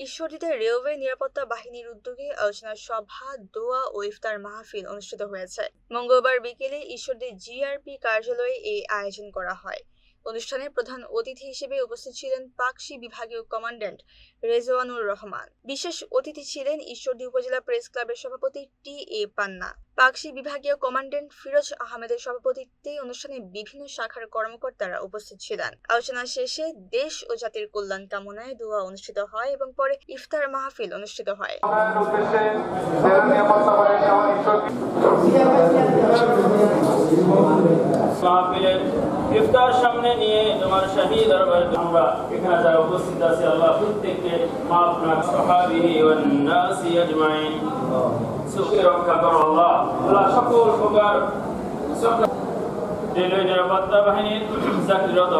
ঈশ্বরদীতে railway নিরাপত্তা বাহিনীর উদ্যোগে আলোচনা সভা, দোয়া ও ইফতার মাহফিল অনুষ্ঠিত হয়েছে। মঙ্গলবার বিকেলে ঈশ্বরদী জিআরপি কার্যালয়ে এই আয়োজন করা হয়। অনুষ্ঠানে প্রধান অতিথি হিসেবে উপস্থিত ছিলেন পাকশী বিভাগীয় কমান্ড্যান্ট রেজওয়ানুর রহমান। বিশেষ অতিথি ছিলেন ঈশ্বরদী উপজেলা প্রেস ক্লাবের সভাপতি টি.এ. পান্না। পাকশী বিভাগীয় কমান্ড্যান্ট ফিরোজ আহমেদের সভাপতিত্বে অনুষ্ঠানে বিভিন্ন শাখার কর্মকর্তারা উপস্থিত ছিলেন। আলোচনা শেষে দেশ ও জাতির কল্যাণ কামনায় দোয়া অনুষ্ঠিত হয় এবং পরে ইফতার মাহফিল অনুষ্ঠিত হয়। ইফতার সামনে নিয়ে তোমার শাহী দরবারে আমরা এখানে যারা উপস্থিত আছি, আল্লাহ প্রত্যেককে মাফ না সাহাবী ওয়ান নাসি আজমাইন সুখে রক্ষা করো আল্লাহ। আল্লাহ সকল প্রকার রেলওয়ে নিরাপত্তা বাহিনীর চাকরিরত